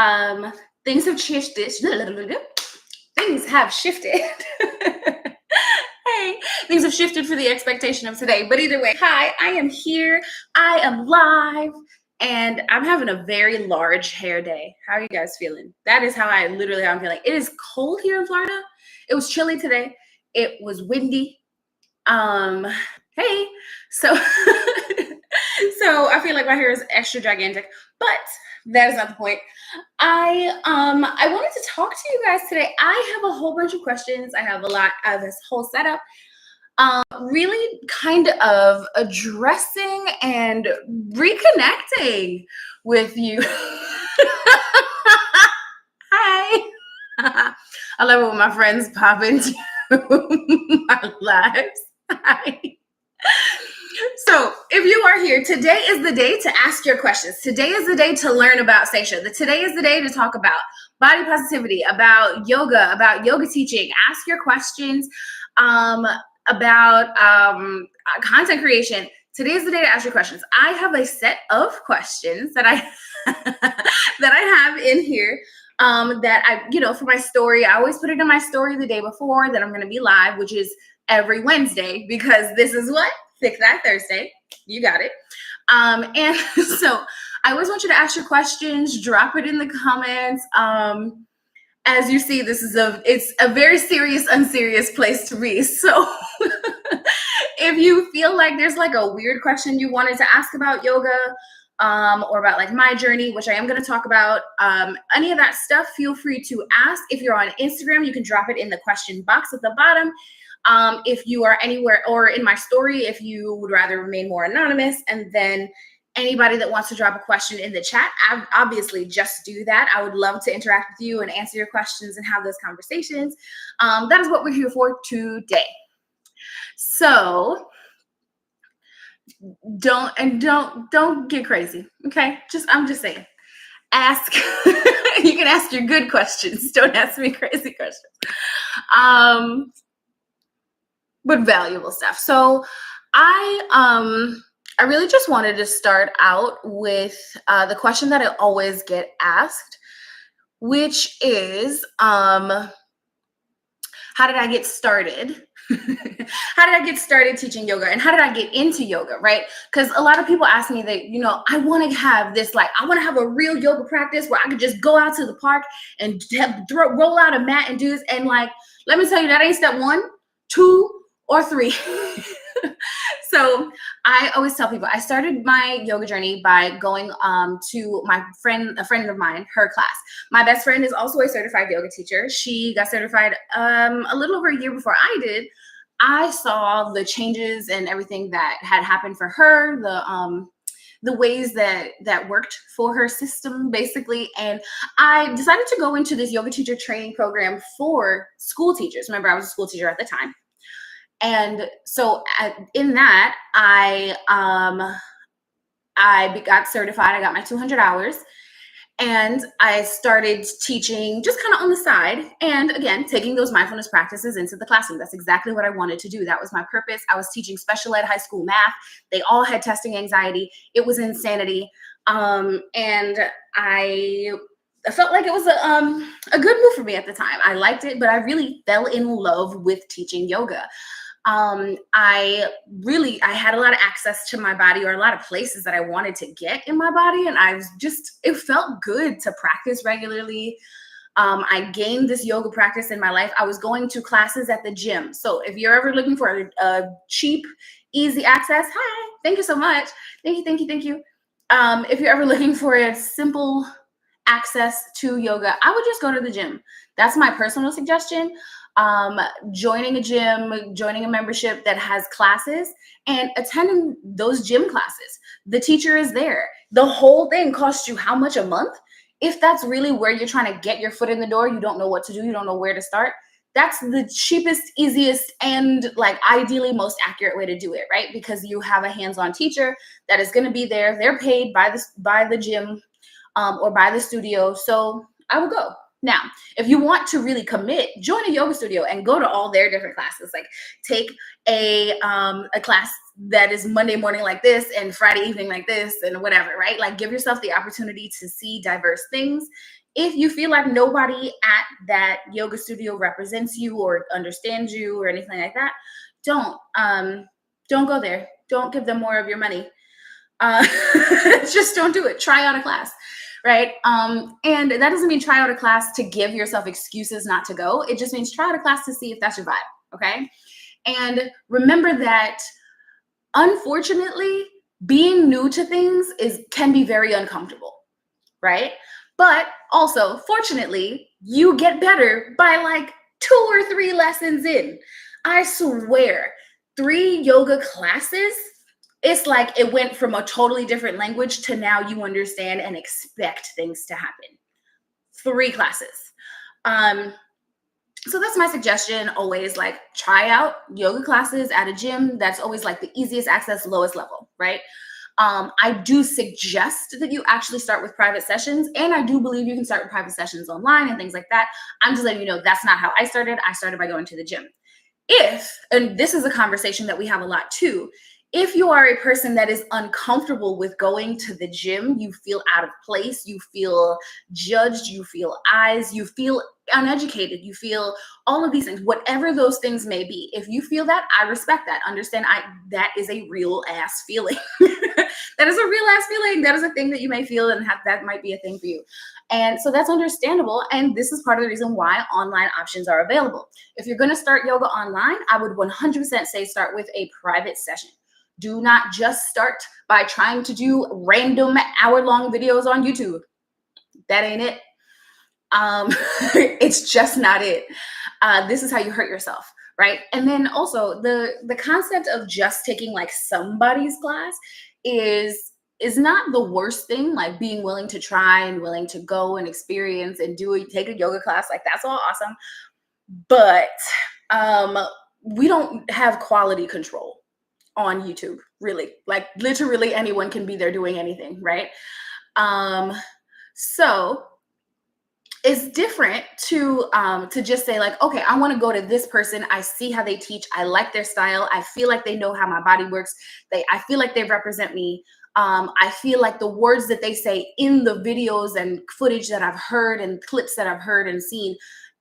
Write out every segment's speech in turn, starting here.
Um, things have shifted. Things have shifted. Hey, things have shifted for the expectation of today. But either way, hi, I am here. I am live. And I'm having a very large hair day. How are you guys feeling? That is how I'm feeling. It is cold here in Florida. It was chilly today. It was windy. Um, hey, so so I feel like my hair is extra gigantic, but that is not the point. I wanted to talk to you guys today. I have a whole bunch of questions. I have a lot of this whole setup. Really kind of addressing and reconnecting with you. Hi. I love it when my friends pop into my lives. Hi. So if you are here, today is the day to ask your questions. Today is the day to learn about Seisha. Today is the day to talk about body positivity, about yoga teaching. Ask your questions about content creation. Today is the day to ask your questions. I have a set of questions that I that I have in here that I, for my story. I always put it in my story the day before that I'm going to be live, which is every Wednesday, because this is what? Thick Thigh Thursday. You got it. And so I always want you to ask your questions, drop it in the comments. As you see, it's a very serious, unserious place to be. So if you feel like there's like a weird question you wanted to ask about yoga, or about like my journey, which I am going to talk about, any of that stuff, feel free to ask. If you're on Instagram, you can drop it in the question box at the bottom. If you are anywhere or in my story, if you would rather remain more anonymous, and then anybody that wants to drop a question in the chat, obviously just do that. I would love to interact with you and answer your questions and have those conversations. That is what we're here for today. So don't get crazy. Okay. I'm just saying, ask, you can ask your good questions. Don't ask me crazy questions. But valuable stuff. So I really just wanted to start out with the question that I always get asked, which is, how did I get started? How did I get started teaching yoga, and how did I get into yoga, right? Because a lot of people ask me that, I want to have this, I want to have a real yoga practice where I could just go out to the park and roll out a mat and do this. And let me tell you, that ain't step 1, 2, or 3. So I always tell people I started my yoga journey by going to a friend of mine, her class. My best friend is also a certified yoga teacher. She got certified a little over a year before I did. I saw the changes and everything that had happened for her, the ways that worked for her system, basically. And I decided to go into this yoga teacher training program for school teachers. Remember, I was a school teacher at the time. And so in that, I got certified. I got my 200 hours, and I started teaching just kind of on the side. And again, taking those mindfulness practices into the classroom. That's exactly what I wanted to do. That was my purpose. I was teaching special ed high school math. They all had testing anxiety. It was insanity. And I felt like it was a good move for me at the time. I liked it, but I really fell in love with teaching yoga. I had a lot of access to my body, or a lot of places that I wanted to get in my body. And it felt good to practice regularly. I gained this yoga practice in my life. I was going to classes at the gym. So if you're ever looking for a cheap, easy access, hi, thank you so much. Thank you. If you're ever looking for a simple access to yoga, I would just go to the gym. That's my personal suggestion. Joining a gym, joining a membership that has classes, and attending those gym classes. The teacher is there. The whole thing costs you how much a month? If that's really where you're trying to get your foot in the door, you don't know what to do, you don't know where to start, that's the cheapest, easiest, and ideally most accurate way to do it, right? Because you have a hands-on teacher that is going to be there. They're paid by the gym or by the studio. So I will go. Now, if you want to really commit, join a yoga studio and go to all their different classes. Take a class that is Monday morning like this and Friday evening like this and whatever, right? Give yourself the opportunity to see diverse things If you feel like nobody at that yoga studio represents you or understands you or anything like that, don't go there. Don't give them more of your money. Uh, just don't do it. Try out a class, right? And that doesn't mean try out a class to give yourself excuses not to go. It just means try out a class to see if that's your vibe, okay? And remember that, unfortunately, being new to things can be very uncomfortable, right? But also, fortunately, you get better by like 2 or 3 lessons in. I swear, 3 yoga classes, it's like it went from a totally different language to now you understand and expect things to happen. 3 classes. So that's my suggestion. Always, like, try out yoga classes at a gym. That's always like the easiest access, lowest level, right? I do suggest that you actually start with private sessions, and I do believe you can start with private sessions online and things like that. I'm just letting you know that's not how I started. I started by going to the gym. And this is a conversation that we have a lot too, if you are a person that is uncomfortable with going to the gym, you feel out of place, you feel judged, you feel eyes, you feel uneducated, you feel all of these things, whatever those things may be. If you feel that, I respect that. Understand, that is a real ass feeling. That is a real ass feeling. That is a thing that you may feel, and that might be a thing for you. And so that's understandable. And this is part of the reason why online options are available. If you're going to start yoga online, I would 100% say start with a private session. Do not just start by trying to do random hour-long videos on YouTube. That ain't it. It's just not it. This is how you hurt yourself, right? And then also the concept of just taking like somebody's class is not the worst thing. Like, being willing to try and willing to go and experience and take a yoga class, like, that's all awesome. But we don't have quality control on YouTube, really. Like, literally anyone can be there doing anything, right? So it's different to just say, like, okay, I want to go to this person. I see how they teach. I like their style. I feel like they know how my body works. I feel like they represent me. I feel like the words that they say in the videos and footage that I've heard and clips that I've heard and seen,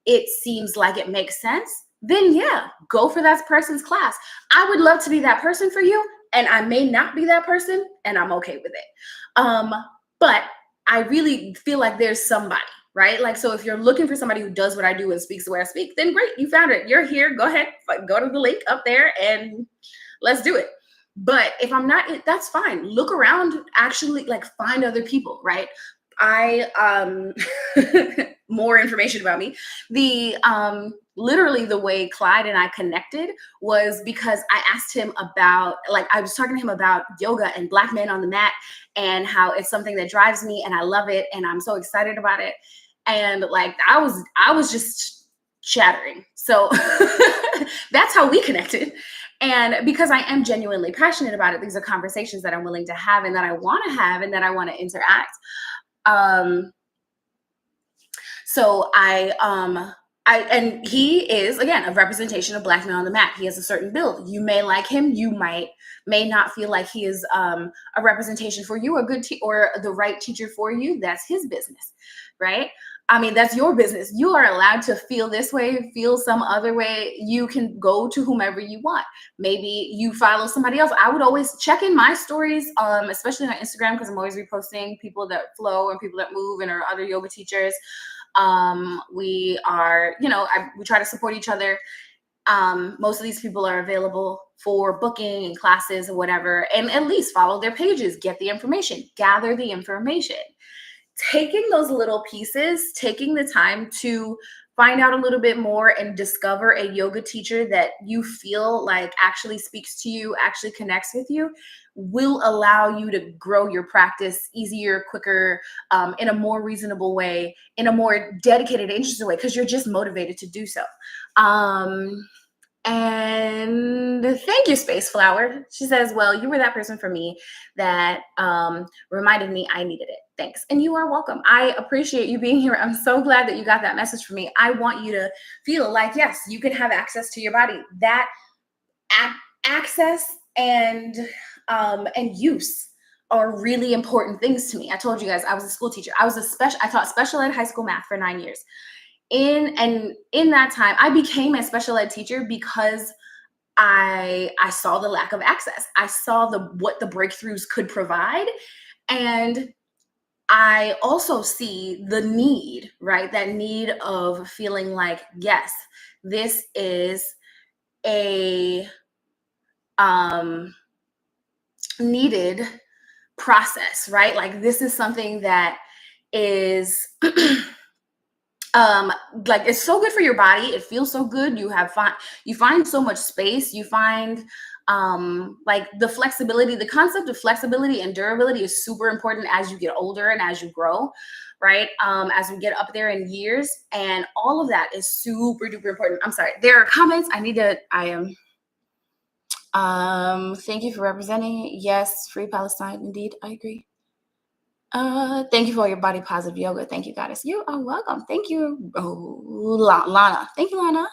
it seems like it makes sense. Then yeah, go for that person's class. I would love to be that person for you, and I may not be that person, and I'm okay with it. But I really feel like there's somebody, right? Like, so if you're looking for somebody who does what I do and speaks the way I speak, then great, you found it. You're here. Go ahead, go to the link up there and let's do it. But if I'm not, that's fine. Look around, actually, like, find other people, right? More information about me. Literally the way Clyde and I connected was because I asked him about, like, I was talking to him about yoga and Black men on the mat and how it's something that drives me and I love it and I'm so excited about it. And like, I was just chattering. So that's how we connected. And because I am genuinely passionate about it, these are conversations that I'm willing to have and that I want to have and that I want to interact. So and he is, again, a representation of Black men on the mat. He has a certain build. You may like him. You may not feel like he is a representation for you, or the right teacher for you. That's his business, right? I mean, that's your business. You are allowed to feel this way, feel some other way. You can go to whomever you want. Maybe you follow somebody else. I would always check in my stories, especially on Instagram, because I'm always reposting people that flow and people that move and are other yoga teachers. We are, we try to support each other. Most of these people are available for booking and classes or whatever, and at least follow their pages, get the information, gather the information. Taking those little pieces, taking the time to find out a little bit more and discover a yoga teacher that you feel like actually speaks to you, actually connects with you, will allow you to grow your practice easier, quicker, in a more reasonable way, in a more dedicated, interested way, because you're just motivated to do so. And thank you, Space Flower. She says, well, you were that person for me that reminded me I needed it. Thanks. And you are welcome. I appreciate you being here. I'm so glad that you got that message from me. I want you to feel like, yes, you can have access to your body. That access and use are really important things to me. I told you guys I was a school teacher. I taught special ed high school math for 9 years. In that time, I became a special ed teacher because I saw the lack of access. I saw what the breakthroughs could provide, and I also see the need, right? That need of feeling like, yes, this is a needed process, right? Like this is something that is like it's so good for your body. It feels so good. You find so much space. You find like the flexibility, the concept of flexibility and durability is super important as you get older and as you grow, right? As we get up there in years, and all of that is super duper important. I'm sorry, there are comments. Thank you for representing. Yes, free Palestine. Indeed, I agree. Thank you for your body positive yoga. Thank you, goddess. You are welcome. Thank you, Lana. Thank you, Lana.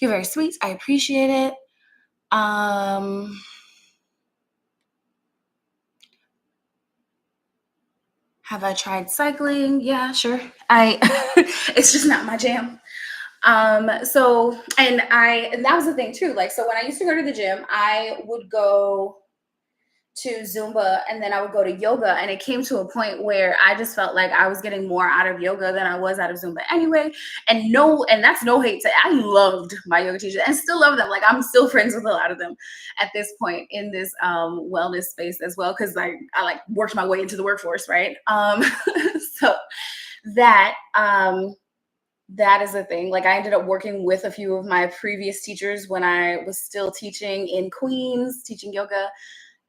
You're very sweet. I appreciate it. Have I tried cycling? Yeah, sure. It's just not my jam. And that was the thing too. Like, so when I used to go to the gym, I would go to Zumba and then I would go to yoga. And it came to a point where I just felt like I was getting more out of yoga than I was out of Zumba anyway. And that's no hate to, I loved my yoga teachers and still love them. Like I'm still friends with a lot of them at this point in this wellness space as well. Cause I like worked my way into the workforce, right? So that, that is a thing. Like I ended up working with a few of my previous teachers when I was still teaching in Queens, teaching yoga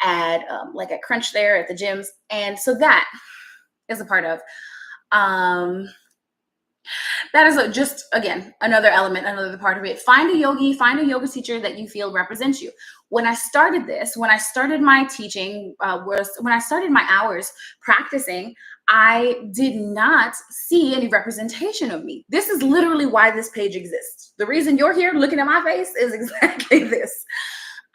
at like at Crunch there at the gyms. And so that is a part of that is just again another element, another part of it. Find a yogi, find a yoga teacher that you feel represents you. When I started my teaching, when I started my hours practicing, I did not see any representation of me. This is literally why this page exists. The reason you're here looking at my face is exactly this.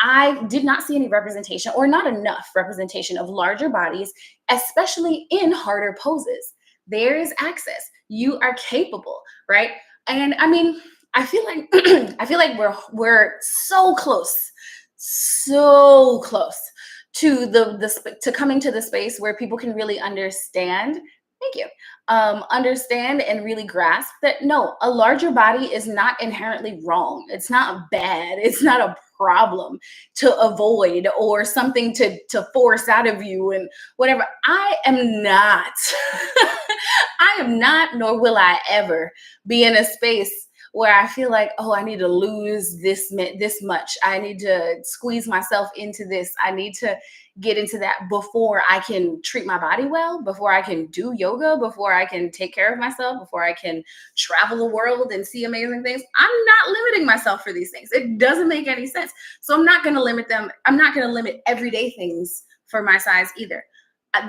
I did not see any representation, or not enough representation, of larger bodies, especially in harder poses. There is access. You are capable, right? And I mean, I feel like we're so close to to coming to the space where people can really understand. Thank you. Understand and really grasp that no, a larger body is not inherently wrong. It's not bad. It's not a problem to avoid or something to force out of you and whatever. I am not. I am not, nor will I ever be in a space where I feel like, oh, I need to lose this much. I need to squeeze myself into this. I need to get into that before I can treat my body well, before I can do yoga, before I can take care of myself, before I can travel the world and see amazing things. I'm not limiting myself for these things. It doesn't make any sense. So I'm not going to limit them. I'm not going to limit everyday things for my size either.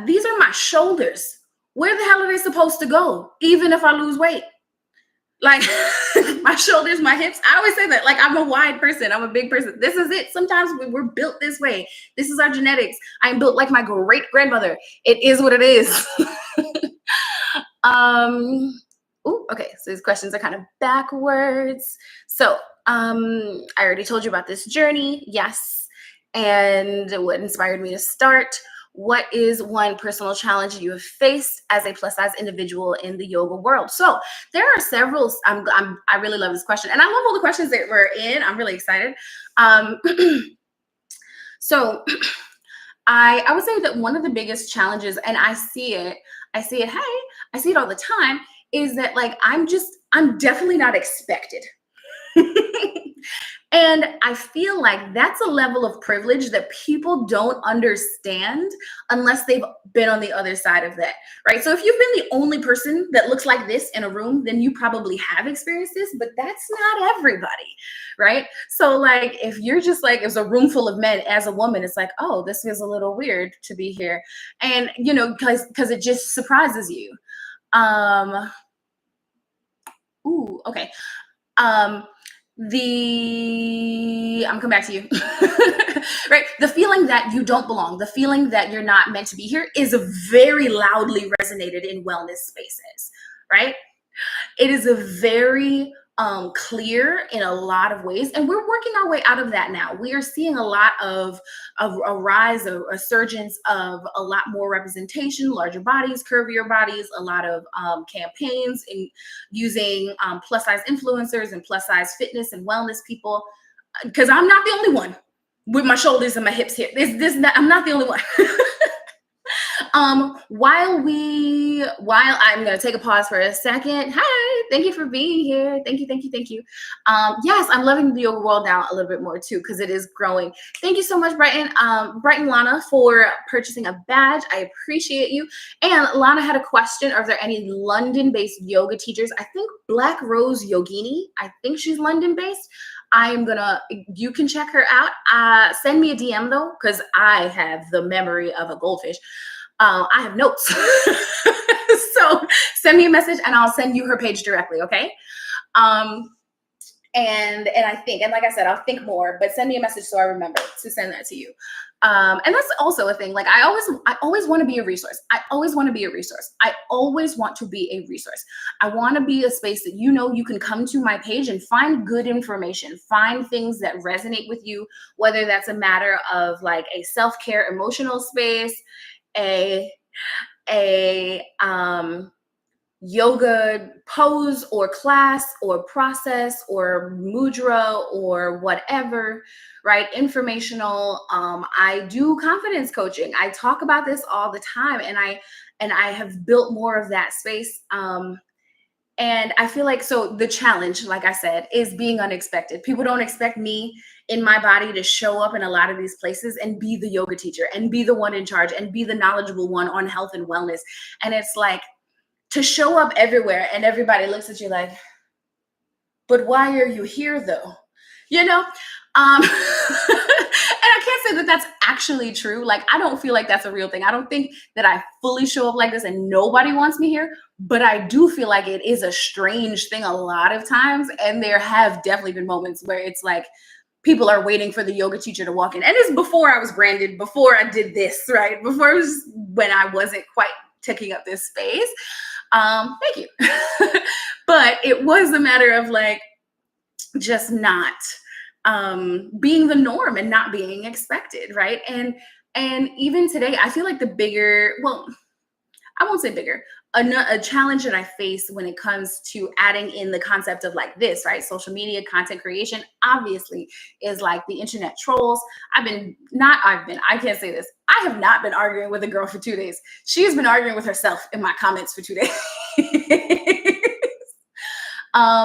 These are my shoulders. Where the hell are they supposed to go? Even if I lose weight? Like my shoulders, my hips. I always say that. Like I'm a wide person. I'm a big person. This is it. Sometimes we're built this way. This is our genetics. I'm built like my great grandmother. It is what it is. Okay. So these questions are kind of backwards. So I already told you about this journey. Yes. And what inspired me to start. What is one personal challenge you have faced as a plus size individual in the yoga world? So there are several. I really love this question, and I love all the questions that we're in. I'm really excited. So I would say that one of the biggest challenges, and I see it. Hey, I see it all the time. Is that like I'm definitely not expected. And I feel like that's a level of privilege that people don't understand unless they've been on the other side of that, right? So if you've been the only person that looks like this in a room, then you probably have experienced this, but that's not everybody, right? So like if you're just like, it's a room full of men as a woman, it's like, oh, this is a little weird to be here. And, because it just surprises you. Okay. I'm coming back to you. Right? The feeling that you don't belong, the feeling that you're not meant to be here is very loudly resonated in wellness spaces, right? It is a very clear in a lot of ways, and we're working our way out of that now. We are seeing a lot of a rise, a resurgence of a lot more representation, larger bodies, curvier bodies, a lot of campaigns in using plus size influencers and plus size fitness and wellness people. Because I'm not the only one with my shoulders and my hips here. I'm not the only one. While I'm going to take a pause for a second. Hi, thank you for being here. Thank you. Yes, I'm loving the yoga world now a little bit more too, because it is growing. Thank you so much, Brighton. Brighton Lana, for purchasing a badge. I appreciate you. And Lana had a question: are there any London-based yoga teachers? I think Black Rose Yogini, I think she's London-based. You can check her out. Send me a DM though, because I have the memory of a goldfish. I have notes. So send me a message and I'll send you her page directly. Okay. And I think, and like I said, I'll think more, but send me a message so I remember to send that to you. And that's also a thing. Like I always want to be a resource. I always want to be a resource. I want to be a space that, you can come to my page and find good information, find things that resonate with you, whether that's a matter of like a self-care emotional space, a yoga pose or class or process or mudra or whatever, right? Informational. I do confidence coaching. I talk about this all the time, and I have built more of that space. And I feel like, so the challenge, like I said, is being unexpected. People don't expect me in my body to show up in a lot of these places and be the yoga teacher and be the one in charge and be the knowledgeable one on health and wellness. And it's like, to show up everywhere and everybody looks at you like, but why are you here though? And I can't say that that's actually true. Like, I don't feel like that's a real thing. I don't think that I fully show up like this and nobody wants me here, but I do feel like it is a strange thing a lot of times. And there have definitely been moments where it's like people are waiting for the yoga teacher to walk in. And it's before I was branded, before I did this, right? Before, it was when I wasn't quite taking up this space. Thank you. But it was a matter of like, just not being the norm and not being expected, right? And even today, I feel like the bigger, well, I won't say bigger, a challenge that I face when it comes to adding in the concept of like this, right? Social media content creation, obviously, is like the internet trolls. I can't say this. I have not been arguing with a girl for 2 days. She has been arguing with herself in my comments for 2 days.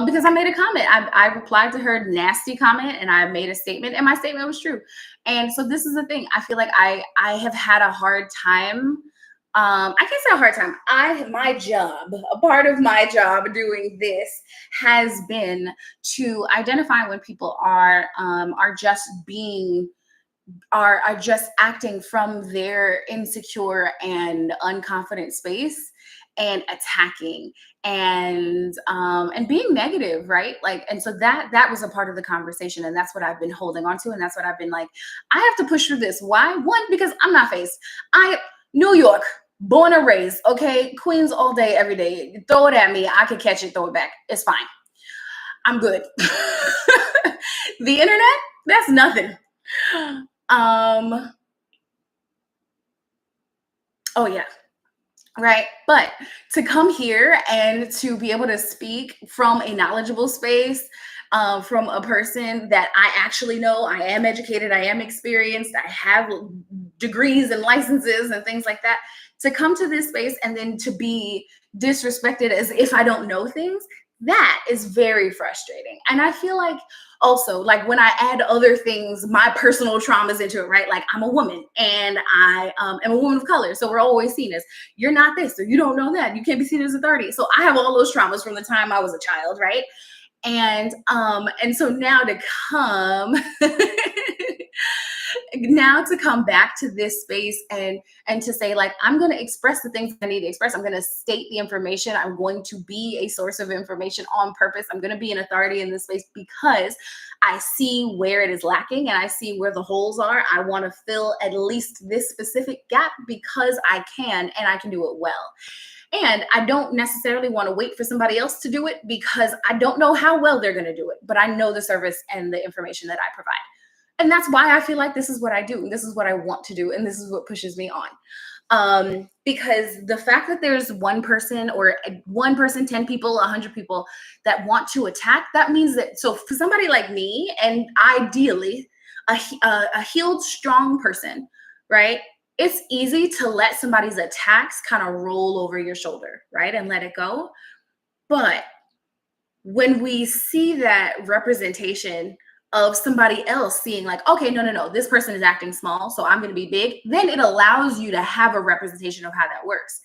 Because I made a comment. I replied to her nasty comment and I made a statement, and my statement was true. And so this is the thing. I feel like I have had a hard time. I can't say a hard time. A part of my job doing this has been to identify when people are just acting from their insecure and unconfident space and attacking and being negative, right? Like, and so that was a part of the conversation, and that's what I've been holding on to, and that's what I've been like, I have to push through this. Why? One, because I'm not faced. New York, born and raised, okay? Queens all day, every day. Throw it at me, I can catch it, throw it back. It's fine. I'm good. The internet, that's nothing. Oh yeah. Right. But to come here and to be able to speak from a knowledgeable space, from a person that I actually know, I am educated, I am experienced, I have degrees and licenses and things like that, to come to this space and then to be disrespected as if I don't know things, that is very frustrating. And I feel like also, like, when I add other things, my personal traumas into it, right? Like, I'm a woman and I am a woman of color. So we're always seen as, you're not this, or you don't know that. You can't be seen as authority. So I have all those traumas from the time I was a child, right? And so now to come now to come back to this space and to say, like, I'm going to express the things I need to express. I'm going to state the information. I'm going to be a source of information on purpose. I'm going to be an authority in this space because I see where it is lacking and I see where the holes are. I want to fill at least this specific gap because I can, and I can do it well. And I don't necessarily want to wait for somebody else to do it because I don't know how well they're going to do it, but I know the service and the information that I provide. And that's why I feel like this is what I do. And this is what I want to do. And this is what pushes me on. Because the fact that there's one person, 10 people, 100 people that want to attack, that means that, so for somebody like me, and ideally a healed, strong person, right? It's easy to let somebody's attacks kind of roll over your shoulder, right? And let it go. But when we see that representation of somebody else seeing like, okay, no, this person is acting small, so I'm going to be big, then it allows you to have a representation of how that works.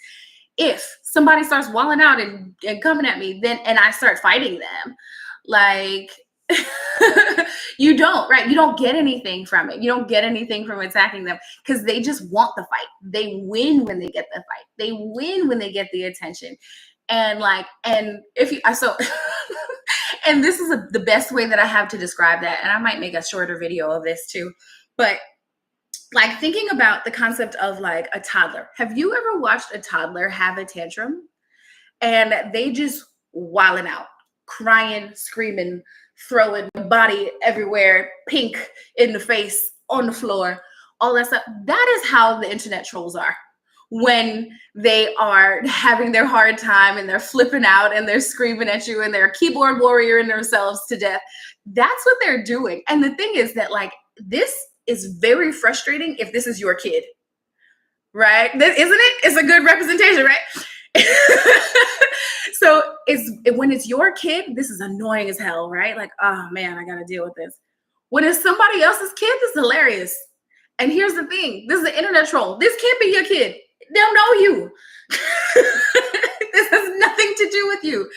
If somebody starts walling out and coming at me, then, and I start fighting them, like, you don't, right? You don't get anything from it. You don't get anything from attacking them because they just want the fight. They win when they get the fight. They win when they get the attention. And like, and if you, so, and this is the best way that I have to describe that. And I might make a shorter video of this too, but like thinking about the concept of like a toddler. Have you ever watched a toddler have a tantrum and they just wilding out, crying, screaming, throwing body everywhere, pink in the face, on the floor, all that stuff? That is how the internet trolls are. When they are having their hard time and they're flipping out and they're screaming at you and they're keyboard warrioring themselves to death. That's what they're doing. And the thing is that like, this is very frustrating if this is your kid, right? Isn't it? It's a good representation, right? So when it's your kid, this is annoying as hell, right? Like, oh man, I got to deal with this. When it's somebody else's kid, this is hilarious. And here's the thing. This is an internet troll. This can't be your kid. They don't know you. This has nothing to do with you.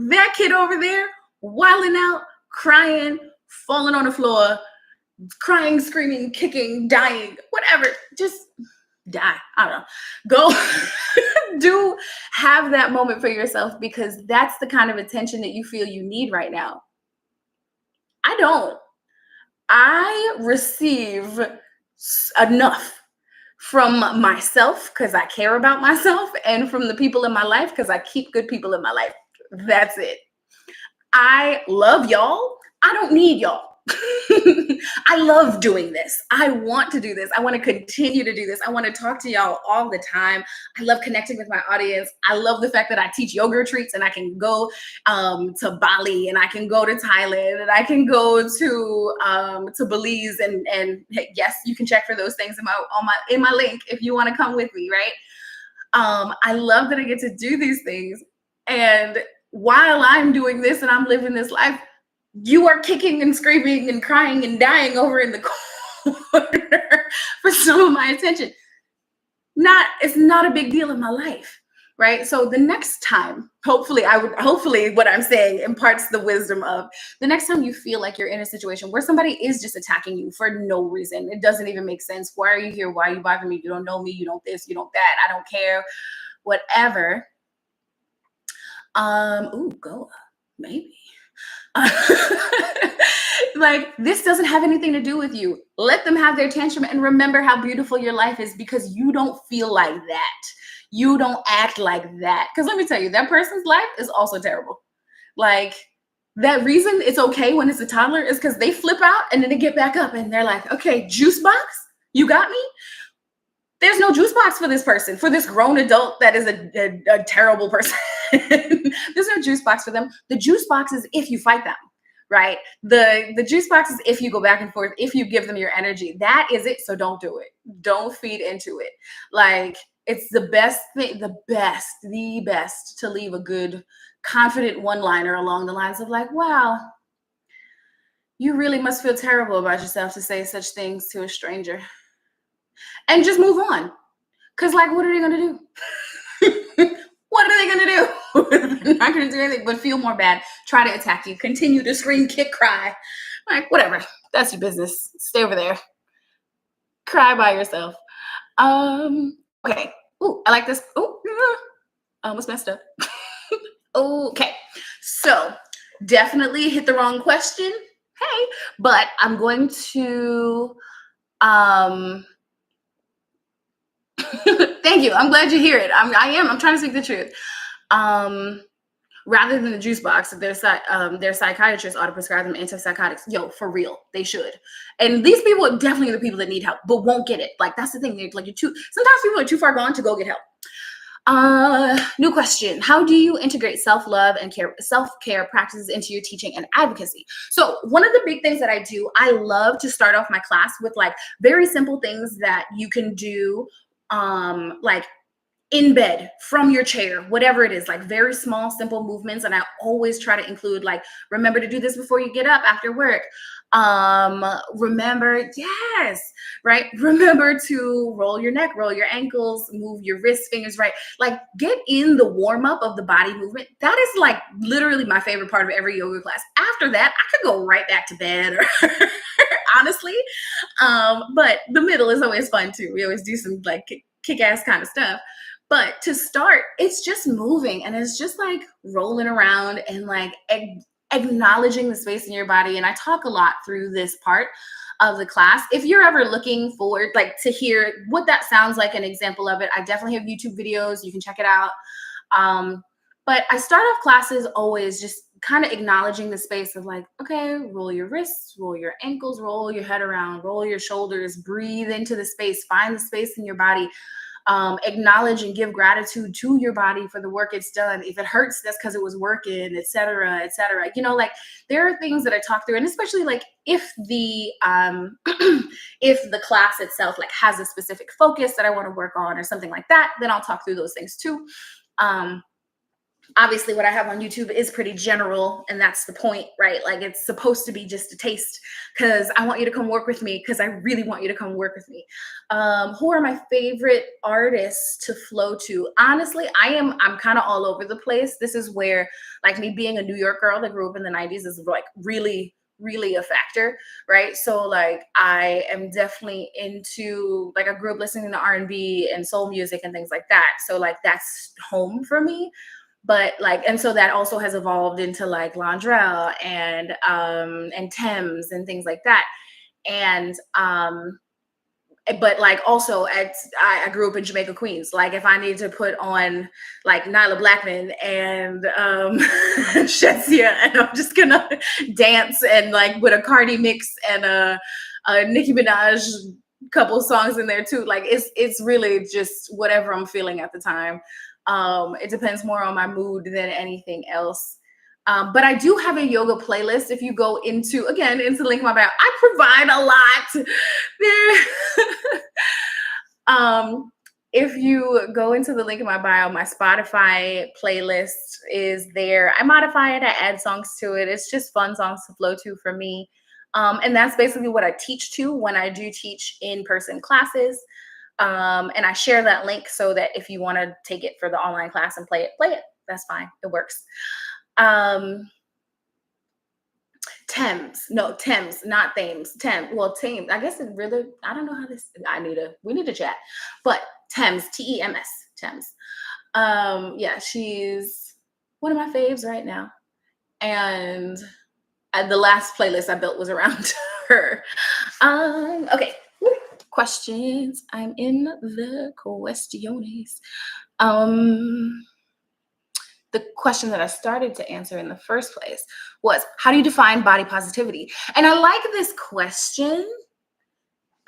That kid over there, wilding out, crying, falling on the floor, crying, screaming, kicking, dying, whatever. Just die. I don't know. Go have that moment for yourself because that's the kind of attention that you feel you need right now. I don't. I receive enough from myself because I care about myself and from the people in my life because I keep good people in my life. That's it. I love y'all. I don't need y'all. I love doing this. I want to do this. I want to continue to do this. I want to talk to y'all all the time. I love connecting with my audience. I love the fact that I teach yoga retreats and I can go to Bali and I can go to Thailand and I can go to Belize and yes, you can check for those things in my link if you want to come with me, right? I love that I get to do these things. And while I'm doing this and I'm living this life, you are kicking and screaming and crying and dying over in the corner for some of my attention. It's not a big deal in my life, right? So the next time, hopefully what I'm saying imparts the wisdom of the next time you feel like you're in a situation where somebody is just attacking you for no reason. It doesn't even make sense. Why are you here? Why are you bothering me? You don't know me. You don't this, you don't that. I don't care. Whatever. Go maybe. Like, this doesn't have anything to do with you. Let them have their tantrum and remember how beautiful your life is because you don't feel like that. You don't act like that. Because let me tell you, that person's life is also terrible. Like, that reason it's okay when it's a toddler is because they flip out and then they get back up and they're like, okay, juice box, you got me? There's no juice box for this person, for this grown adult that is a terrible person. There's no juice box for them. The juice box is if you fight them, right? The juice box is if you go back and forth, if you give them your energy. That is it. So don't do it. Don't feed into it. Like, it's the best thing, the best to leave a good, confident one-liner along the lines of like, wow, you really must feel terrible about yourself to say such things to a stranger. And just move on. Because, like, what are they going to do? What are they going to do? They're not going to do anything but feel more bad, try to attack you, continue to scream, kick, cry. Like, whatever. That's your business. Stay over there. Cry by yourself. Okay. Ooh, I like this. Ooh, I almost messed up. Okay. So definitely hit the wrong question. Hey, but I'm going to um thank you. I'm glad you hear it. I'm trying to speak the truth. Um Rather than the juice box, if their psychiatrist ought to prescribe them antipsychotics. Yo, for real, they should. And these people are definitely the people that need help, but won't get it. Like that's the thing. Like you're too. Sometimes people are too far gone to go get help. New question. How do you integrate self-love and self-care practices into your teaching and advocacy? So one of the big things that I do, I love to start off my class with like very simple things that you can do, like in bed, from your chair, whatever it is, like very small, simple movements. And I always try to include like, remember to do this before you get up after work. Remember, yes, right. Remember to roll your neck, roll your ankles, move your wrist, fingers, right? Like get in the warm up of the body movement. That is like literally my favorite part of every yoga class. After that, I could go right back to bed or honestly. But the middle is always fun too. We always do some like kick-ass kind of stuff. But to start, it's just moving and it's just like rolling around and like acknowledging the space in your body. And I talk a lot through this part of the class. If you're ever looking forward, like to hear what that sounds like, an example of it, I definitely have YouTube videos. You can check it out. But I start off classes always just kind of acknowledging the space of like, okay, roll your wrists, roll your ankles, roll your head around, roll your shoulders, breathe into the space, find the space in your body. Acknowledge and give gratitude to your body for the work it's done. If it hurts, that's because it was working, et cetera, et cetera. You know, like there are things that I talk through, and especially like if the if the class itself like has a specific focus that I want to work on or something like that, then I'll talk through those things too. Obviously what I have on YouTube is pretty general, and that's the point, right? Like it's supposed to be just a taste because I want you to come work with me because I really want you to come work with me. Who are my favorite artists to flow to? Honestly, I'm kind of all over the place. This is where like me being a New York girl that grew up in the 90s is like really a factor, right? So like I am definitely into like I grew up listening to R&B and soul music and things like that. So like that's home for me. But like, and so that also has evolved into like Londrell and Thames and things like that. And but like also I grew up in Jamaica, Queens. Like if I need to put on like Nyla Blackman and Shetsia, and I'm just gonna dance and like with a Cardi mix and a Nicki Minaj couple songs in there too. Like it's really just whatever I'm feeling at the time. It depends more on my mood than anything else. But I do have a yoga playlist. If you go into the link in my bio, I provide a lot there. If you go into the link in my bio, my Spotify playlist is there. I modify it, I add songs to it. It's just fun songs to flow to for me. And that's basically what I teach to when I do teach in-person classes. And I share that link so that if you want to take it for the online class and play it. That's fine. It works. Thames, not Thames. Thames. Well, Thames. I guess it really. I don't know how this. We need to chat. But Thames, Tems, Thames. Yeah, she's one of my faves right now. And the last playlist I built was around her. Okay. Questions. I'm in the questiones. The question that I started to answer in the first place was, how do you define body positivity? And I like this question.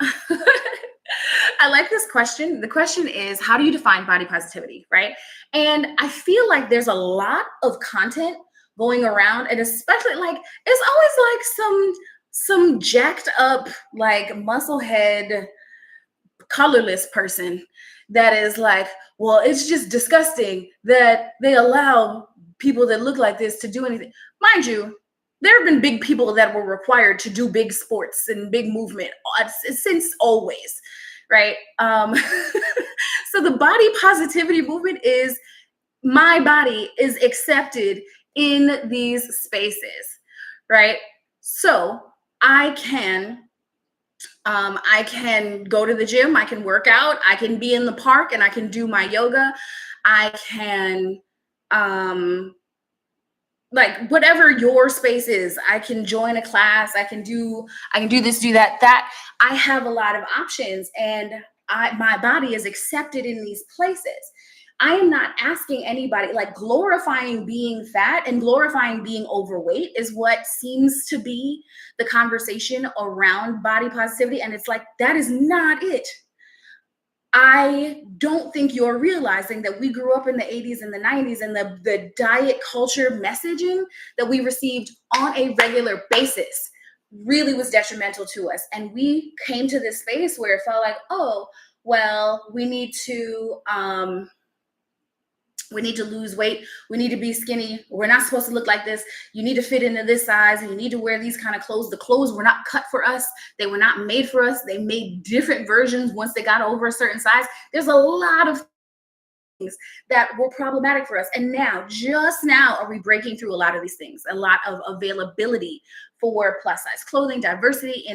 I like this question. The question is, how do you define body positivity, right? And I feel like there's a lot of content going around, and especially like it's always like some jacked up like muscle head colorless person that is like, well, it's just disgusting that they allow people that look like this to do anything. Mind you, there have been big people that were required to do big sports and big movement since always, right? So the body positivity movement is my body is accepted in these spaces, right? So I can I can go to the gym, I can work out, I can be in the park and I can do my yoga. I can, like whatever your space is, I can join a class, I can do this, do that, that. I have a lot of options, and my body is accepted in these places. I am not asking anybody, like glorifying being fat and glorifying being overweight is what seems to be the conversation around body positivity. And it's like, that is not it. I don't think you're realizing that we grew up in the 80s and the 90s, and the diet culture messaging that we received on a regular basis really was detrimental to us. And we came to this space where it felt like, oh, well, we need to lose weight. We need to be skinny. We're not supposed to look like this. You need to fit into this size, and you need to wear these kind of clothes. The clothes were not cut for us. They were not made for us. They made different versions once they got over a certain size. There's a lot of things that were problematic for us. And now, just now, are we breaking through a lot of these things? A lot of availability for plus size clothing, diversity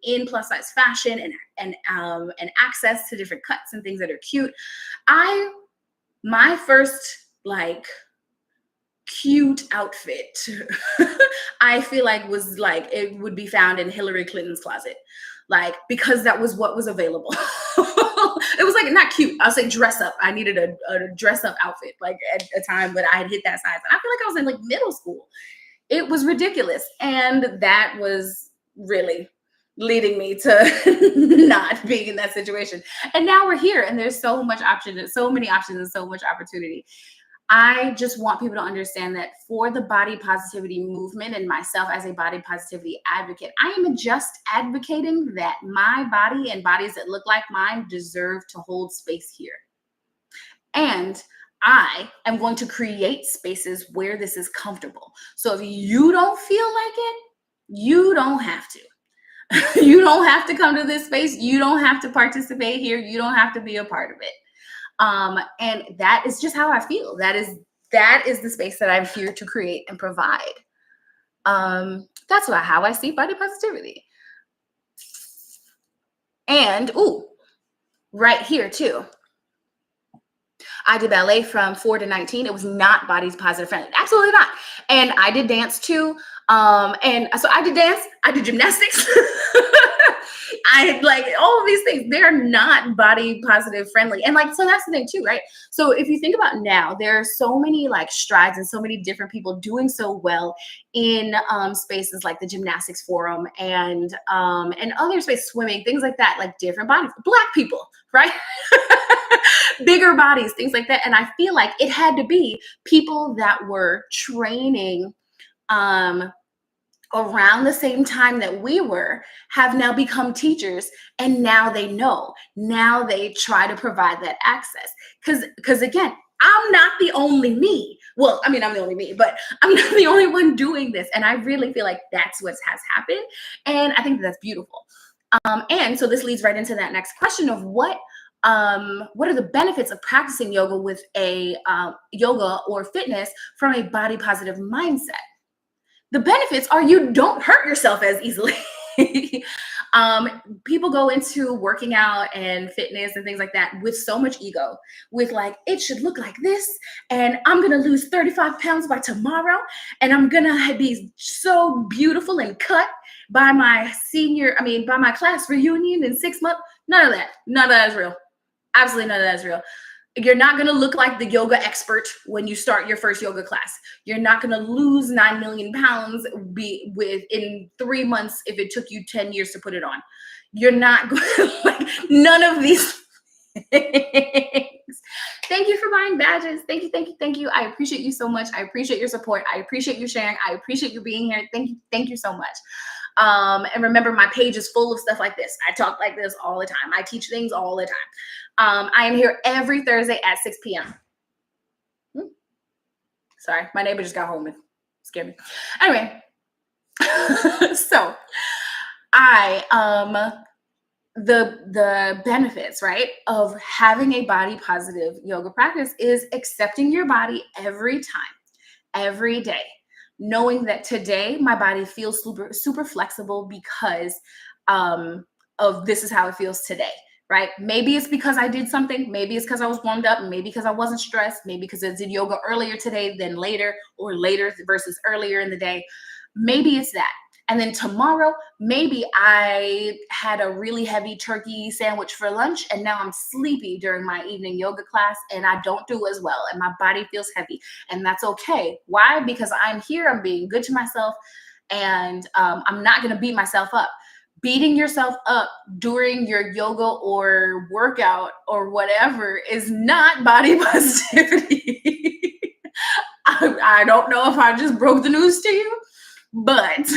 in plus size fashion, and access to different cuts and things that are cute. My first like cute outfit, I feel like was like, it would be found in Hillary Clinton's closet, like, because that was what was available. It was like, not cute, I'll say dress up. I needed a dress up outfit, like at a time, but I had hit that size. And I feel like I was in like middle school. It was ridiculous. And that was really leading me to not being in that situation. And now we're here, and there's so much option, and so many options, and so much opportunity. I just want people to understand that for the body positivity movement and myself as a body positivity advocate, I am just advocating that my body and bodies that look like mine deserve to hold space here. And I am going to create spaces where this is comfortable. So if you don't feel like it, you don't have to. You don't have to come to this space. You don't have to participate here. You don't have to be a part of it. And that is just how I feel. That is the space that I'm here to create and provide. That's how I see body positivity. And right here too, I did ballet from 4 to 19. It was not body positive friendly. Absolutely not. And I did dance too. And so I did dance, I did gymnastics. I like all of these things. They're not body positive friendly. And like, so that's the thing too, right? So if you think about now, there are so many like strides and so many different people doing so well in spaces like the gymnastics forum and other spaces, swimming, things like that, like different bodies, Black people, right? Bigger bodies, things like that. And I feel like it had to be people that were training around the same time that we were, have now become teachers, and now they know. Now they try to provide that access. Because again, I'm not the only me. Well, I mean, I'm the only me, but I'm not the only one doing this. And I really feel like that's what has happened. And I think that's beautiful. And so this leads right into that next question of what are the benefits of practicing yoga with a yoga or fitness from a body positive mindset? The benefits are you don't hurt yourself as easily. People go into working out and fitness and things like that with so much ego, with like, it should look like this, and I'm gonna lose 35 pounds by tomorrow, and I'm gonna be so beautiful and cut by my class reunion in 6 months. None of that is real. Absolutely none of that is real. You're not going to look like the yoga expert when you start your first yoga class. You're not going to lose 9 million pounds in 3 months if it took you 10 years to put it on. You're not going to, like, none of these things. Thank you for buying badges. Thank you. I appreciate you so much. I appreciate your support. I appreciate you sharing. I appreciate you being here. Thank you so much. And remember, my page is full of stuff like this. I talk like this all the time. I teach things all the time. I am here every Thursday at 6 p.m. Sorry, my neighbor just got home and scared me. Anyway, so the benefits, right, of having a body positive yoga practice is accepting your body every time, every day, knowing that today my body feels super flexible because of this is how it feels today, right? Maybe it's because I did something. Maybe it's because I was warmed up. Maybe because I wasn't stressed. Maybe because I did yoga earlier today than later, or later versus earlier in the day. Maybe it's that. And then tomorrow, maybe I had a really heavy turkey sandwich for lunch and now I'm sleepy during my evening yoga class and I don't do as well and my body feels heavy. And that's okay. Why? Because I'm here, I'm being good to myself, and I'm not going to beat myself up. Beating yourself up during your yoga or workout or whatever is not body positivity. I don't know if I just broke the news to you, but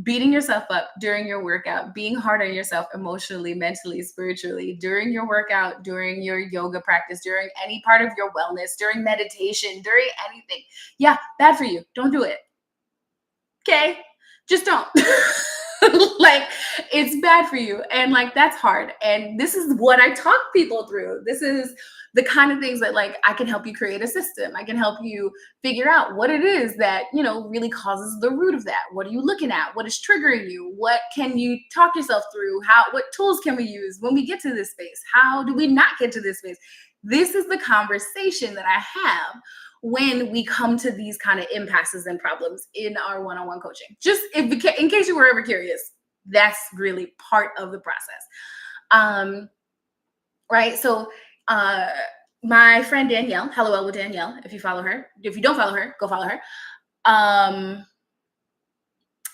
beating yourself up during your workout, being hard on yourself emotionally, mentally, spiritually, during your workout, during your yoga practice, during any part of your wellness, during meditation, during anything. Yeah, bad for you. Don't do it. Okay? Just don't. Like, it's bad for you. And like, that's hard. And this is what I talk people through. This is the kind of things that like I can help you create a system. I can help you figure out what it is that, really causes the root of that. What are you looking at? What is triggering you? What can you talk yourself through? What tools can we use when we get to this space? How do we not get to this space? This is the conversation that I have when we come to these kind of impasses and problems in our one-on-one coaching. Just in case you were ever curious, that's really part of the process. Right? So my friend Danielle, hello with Danielle, if you follow her. If you don't follow her, go follow her.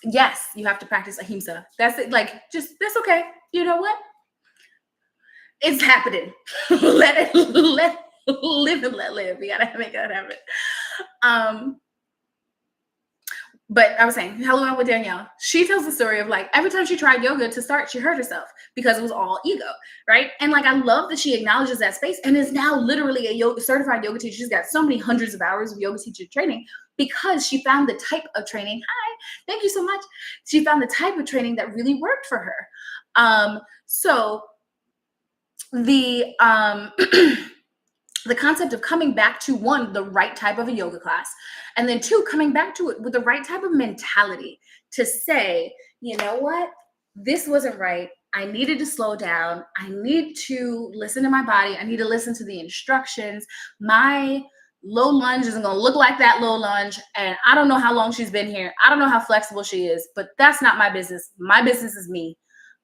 Yes, you have to practice ahimsa. That's it. Like, that's okay. You know what? It's happening. Let live and let live. You gotta make that happen. But I was saying, hello with Danielle. She tells the story of like every time she tried yoga to start, she hurt herself because it was all ego, right? And like I love that she acknowledges that space and is now literally a certified yoga teacher. She's got so many hundreds of hours of yoga teacher training because she found the type of training. Hi, thank you so much. She found the type of training that really worked for her. So the the concept of coming back to one, the right type of a yoga class, and then two, coming back to it with the right type of mentality to say, you know what, this wasn't right. I needed to slow down. I need to listen to my body. I need to listen to the instructions. My low lunge isn't going to look like that low lunge. And I don't know how long she's been here. I don't know how flexible she is, but that's not my business. My business is me.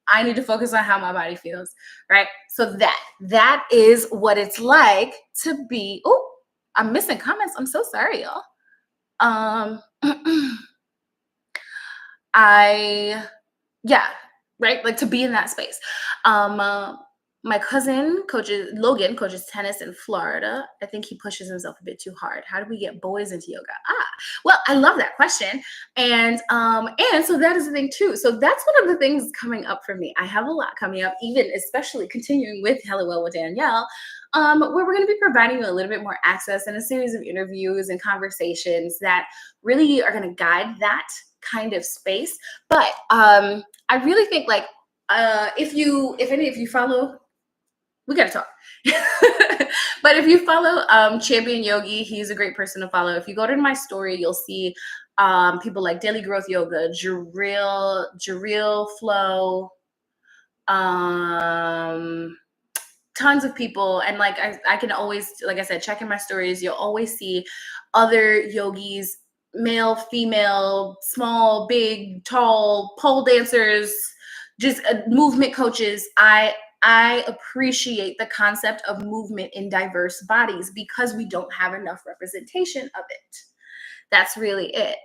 I need to focus on how my body feels, right? So that is what it's like to be. Oh, I'm missing comments. I'm so sorry, y'all. Right? Like to be in that space. My cousin Logan coaches tennis in Florida. I think he pushes himself a bit too hard. How do we get boys into yoga? Well, I love that question. And so that is the thing too. So that's one of the things coming up for me. I have a lot coming up, even especially continuing with Hello Well with Danielle, where we're going to be providing you a little bit more access and a series of interviews and conversations that really are going to guide that kind of space. But I really think like if any of you follow, we gotta talk. But if you follow Champion Yogi, he's a great person to follow. If you go to my story, you'll see people like Daily Growth Yoga, Jareel Flow, tons of people. And like I can always, like I said, check in my stories. You'll always see other yogis, male, female, small, big, tall, pole dancers, just movement coaches. I appreciate the concept of movement in diverse bodies because we don't have enough representation of it. That's really it.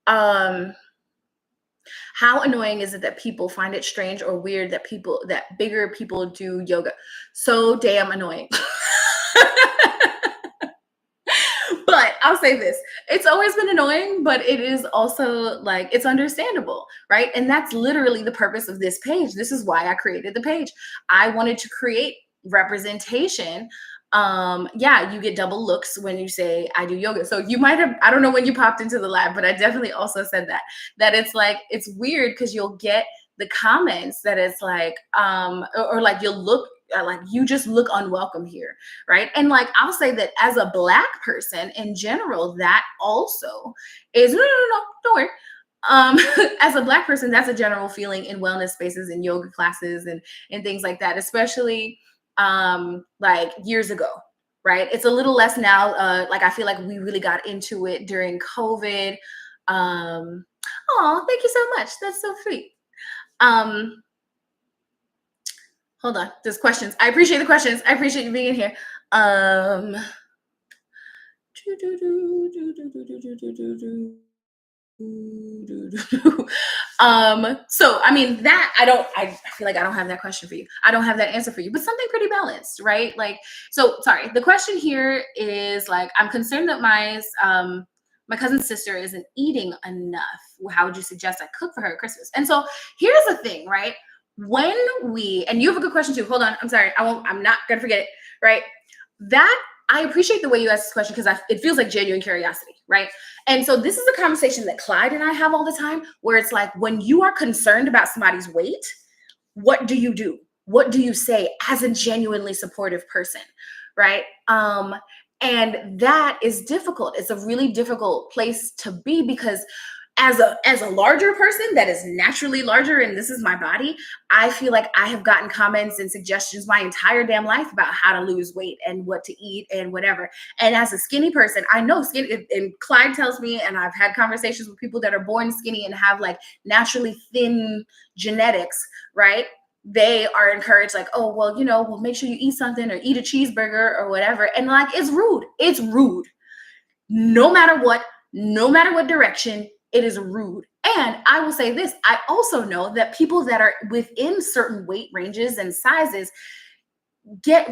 How annoying is it that people find it strange or weird that bigger people do yoga? So damn annoying. But I'll say this, it's always been annoying, but it is also like, it's understandable, right? And that's literally the purpose of this page. This is why I created the page. I wanted to create representation. You get double looks when you say I do yoga. So you might have, I don't know when you popped into the lab, but I definitely also said that it's like, it's weird because you'll get the comments that it's like, or like you'll look, like you just look unwelcome here, right? And like I'll say that as a Black person in general, that also is no, don't worry. As a Black person, that's a general feeling in wellness spaces and yoga classes and things like that, especially like years ago, right? It's a little less now. Like I feel like we really got into it during COVID. Oh, thank you so much. That's so sweet. Um, Hold on. There's questions. I appreciate the questions. I appreciate you being in here. Um, so I mean that I feel like I don't have that question for you. I don't have that answer for you, but something pretty balanced, right? Like, so sorry. The question here is like, I'm concerned that my cousin's sister isn't eating enough. How would you suggest I cook for her at Christmas? And so here's the thing, right? When we, and you have a good question too. Hold on. I'm sorry. I'm not gonna forget it, right? That I appreciate the way you asked this question because it feels like genuine curiosity, right? And so this is a conversation that Clyde and I have all the time where it's like, when you are concerned about somebody's weight, what do you do? What do you say as a genuinely supportive person, right? And that is difficult. It's a really difficult place to be because as a larger person that is naturally larger, and this is my body, I feel like I have gotten comments and suggestions my entire damn life about how to lose weight and what to eat and whatever. And as a skinny person, I know skinny, and Clyde tells me, and I've had conversations with people that are born skinny and have like naturally thin genetics, right? They are encouraged, like, oh, well, well, make sure you eat something or eat a cheeseburger or whatever. And like, it's rude. It's rude. No matter what direction, it is rude. And I will say this, I also know that people that are within certain weight ranges and sizes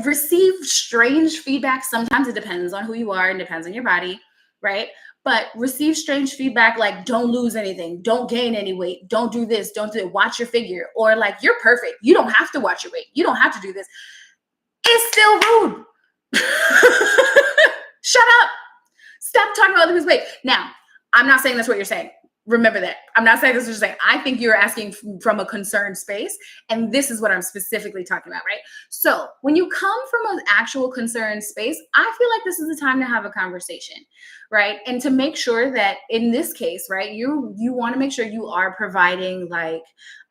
receive strange feedback. Sometimes it depends on who you are and depends on your body, right? But receive strange feedback like, don't lose anything, don't gain any weight, don't do this, don't do it, watch your figure, or like, you're perfect, you don't have to watch your weight, you don't have to do this. It's still rude. Shut up. Stop talking about other people's weight. Now, I'm not saying that's what you're saying. Remember that. I'm not saying that's what you're saying. I think you're asking from a concerned space, and this is what I'm specifically talking about, right? So when you come from an actual concerned space, I feel like this is the time to have a conversation, right? And to make sure that in this case, right, you want to make sure you are providing like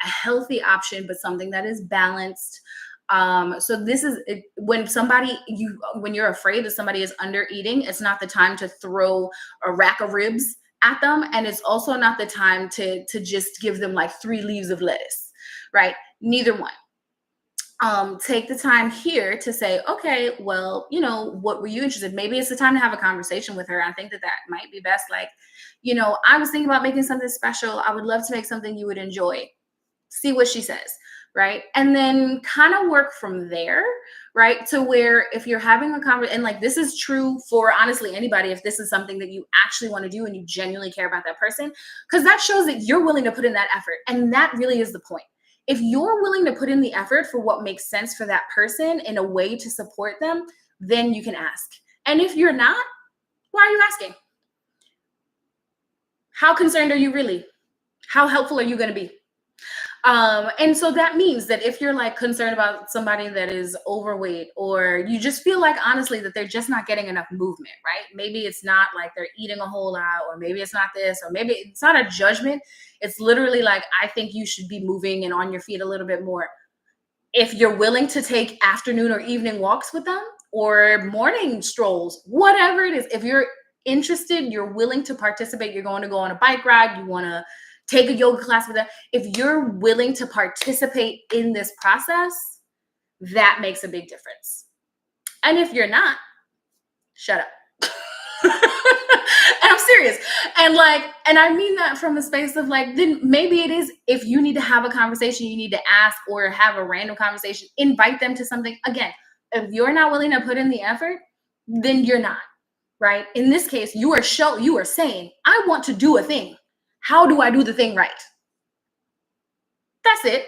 a healthy option, but something that is balanced. So this is when when you're afraid that somebody is under eating, it's not the time to throw a rack of ribs at them, and it's also not the time to just give them like 3 leaves of lettuce, right? Neither one. Take the time here to say, okay, well, what were you interested in? Maybe it's the time to have a conversation with her. I think that might be best. Like, I was thinking about making something special. I would love to make something you would enjoy. See what she says, right? And then kind of work from there, right? To where if you're having a conversation, and like this is true for honestly anybody, if this is something that you actually want to do and you genuinely care about that person, because that shows that you're willing to put in that effort. And that really is the point. If you're willing to put in the effort for what makes sense for that person in a way to support them, then you can ask. And if you're not, why are you asking? How concerned are you really? How helpful are you going to be? And so that means that if you're like concerned about somebody that is overweight, or you just feel like honestly that they're just not getting enough movement, right? Maybe it's not like they're eating a whole lot, or maybe it's not this, or maybe it's not a judgment. It's literally like, I think you should be moving and on your feet a little bit more. If you're willing to take afternoon or evening walks with them, or morning strolls, whatever it is, if you're interested, you're willing to participate, you're going to go on a bike ride, you want to take a yoga class with them. If you're willing to participate in this process, that makes a big difference. And if you're not, shut up. And I'm serious. And I mean that from a space of like, then maybe it is, if you need to have a conversation, you need to ask or have a random conversation, invite them to something. Again, if you're not willing to put in the effort, then you're not, right? In this case, you are saying, I want to do a thing. How do I do the thing right? That's it.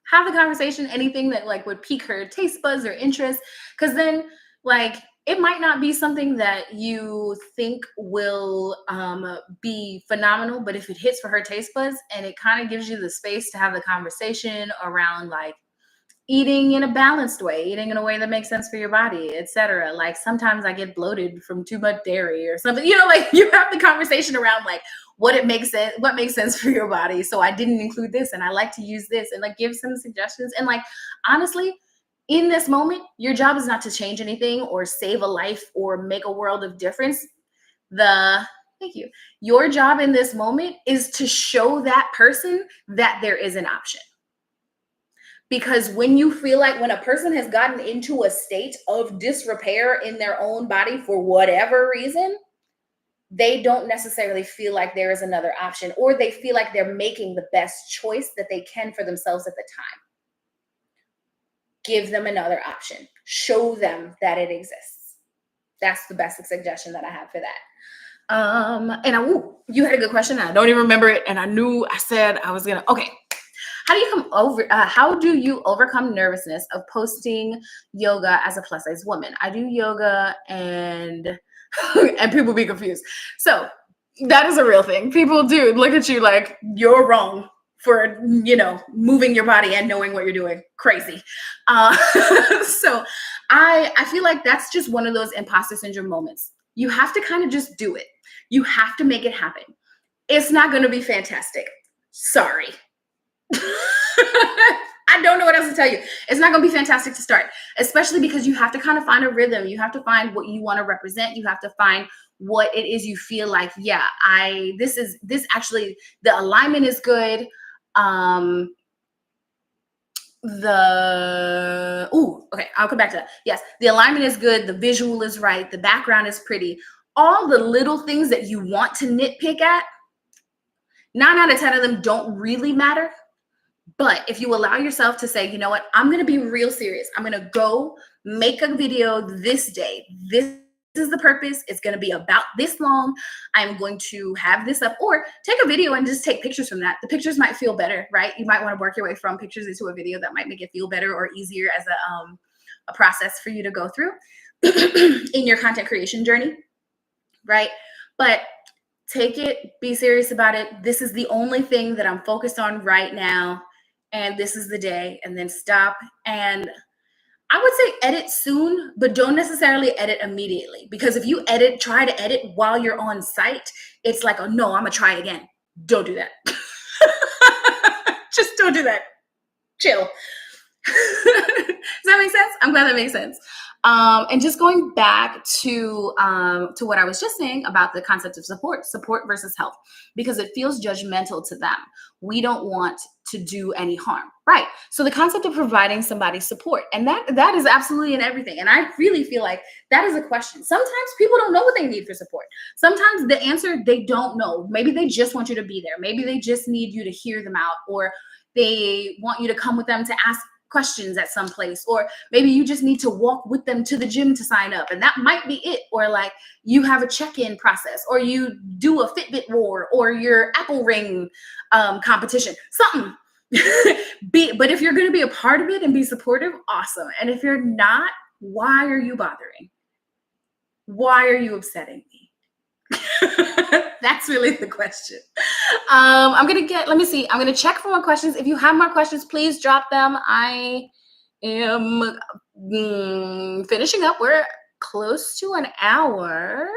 Have the conversation, anything that like would pique her taste buds or interest. Because then like it might not be something that you think will be phenomenal, but if it hits for her taste buds and it kind of gives you the space to have the conversation around like eating in a balanced way, eating in a way that makes sense for your body, etc. Like sometimes I get bloated from too much dairy or something, like you have the conversation around like, what makes sense for your body. So I didn't include this, and I like to use this, and like give some suggestions. And like, honestly, in this moment, your job is not to change anything or save a life or make a world of difference. Thank you. Your job in this moment is to show that person that there is an option. Because when you feel like when a person has gotten into a state of disrepair in their own body for whatever reason, they don't necessarily feel like there is another option, or they feel like they're making the best choice that they can for themselves at the time. Give them another option. Show them that it exists. That's the best suggestion that I have for that. You had a good question. I don't even remember it, and I knew I said I was gonna. Okay, how do you overcome nervousness of posting yoga as a plus size woman? I do yoga, and and people be confused. So that is a real thing. People do look at you like you're wrong for moving your body and knowing what you're doing. Crazy. So I feel like that's just one of those imposter syndrome moments. You have to kind of just do it. You have to make it happen. It's not going to be fantastic. Sorry. I don't know what else to tell you. It's not going to be fantastic to start, especially because you have to kind of find a rhythm. You have to find what you want to represent. You have to find what it is you feel like, yeah, this actually, the alignment is good. Okay, I'll come back to that. Yes, the alignment is good. The visual is right. The background is pretty. All the little things that you want to nitpick at, 9 out of 10 of them don't really matter. But if you allow yourself to say, you know what, I'm going to be real serious. I'm going to go make a video this day. This is the purpose. It's going to be about this long. I'm going to have this up, or take a video and just take pictures from that. The pictures might feel better, right? You might want to work your way from pictures into a video. That might make it feel better or easier as a process for you to go through in your content creation journey, right? But take it, be serious about it. This is the only thing that I'm focused on right now. And this is the day, and then stop. And I would say edit soon, but don't necessarily edit immediately. Because if you try to edit while you're on site, it's like, oh no, I'm gonna try it again. Don't do that. Just don't do that. Chill. Does that make sense? I'm glad that makes sense. And just going back to what I was just saying about the concept of support versus help, because it feels judgmental to them. We don't want to do any harm, right? So the concept of providing somebody support, and that is absolutely in everything. And I really feel like that is a question. Sometimes people don't know what they need for support. Sometimes the answer, they don't know. Maybe they just want you to be there. Maybe they just need you to hear them out, or they want you to come with them to ask questions at some place, or maybe you just need to walk with them to the gym to sign up, and that might be it. Or like you have a check-in process, or you do a Fitbit war, or your Apple Ring competition, something. But if you're going to be a part of it and be supportive, awesome. And if you're not, why are you bothering? Why are you upsetting me? That's really the question. I'm going to check for more questions. If you have more questions, please drop them. I am finishing up. We're close to an hour.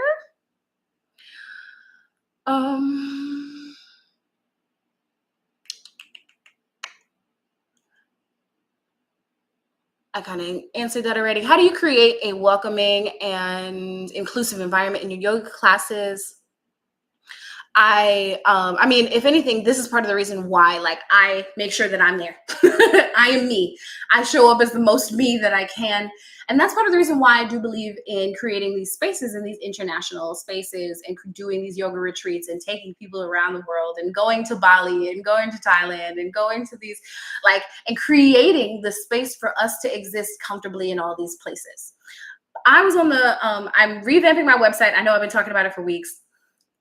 I kind of answered that already. How do you create a welcoming and inclusive environment in your yoga classes? I mean, if anything, this is part of the reason why, like, I make sure that I'm there. I am me. I show up as the most me that I can. And that's part of the reason why I do believe in creating these spaces and these international spaces, and doing these yoga retreats and taking people around the world, and going to Bali and going to Thailand and going to these, like, and creating the space for us to exist comfortably in all these places. I was on I'm revamping my website. I know I've been talking about it for weeks.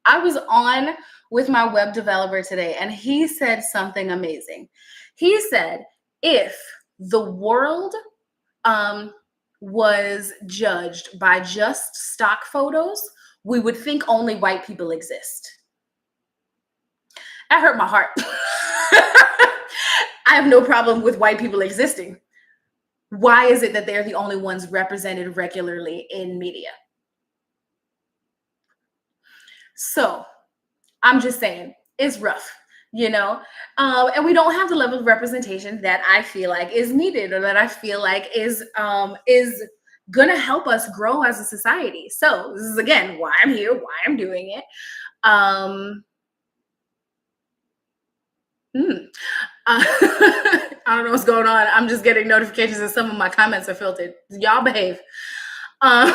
I was on with my web developer today, and he said something amazing. He said, if the world was judged by just stock photos, we would think only white people exist. That hurt my heart. I have no problem with white people existing. Why is it that they're the only ones represented regularly in media? So I'm just saying, it's rough, you know? And we don't have the level of representation that I feel like is needed, or that I feel like is gonna help us grow as a society. So this is again why I'm here, why I'm doing it. Um, hmm. I don't know what's going on. I'm just getting notifications that some of my comments are filtered. Y'all behave. Um,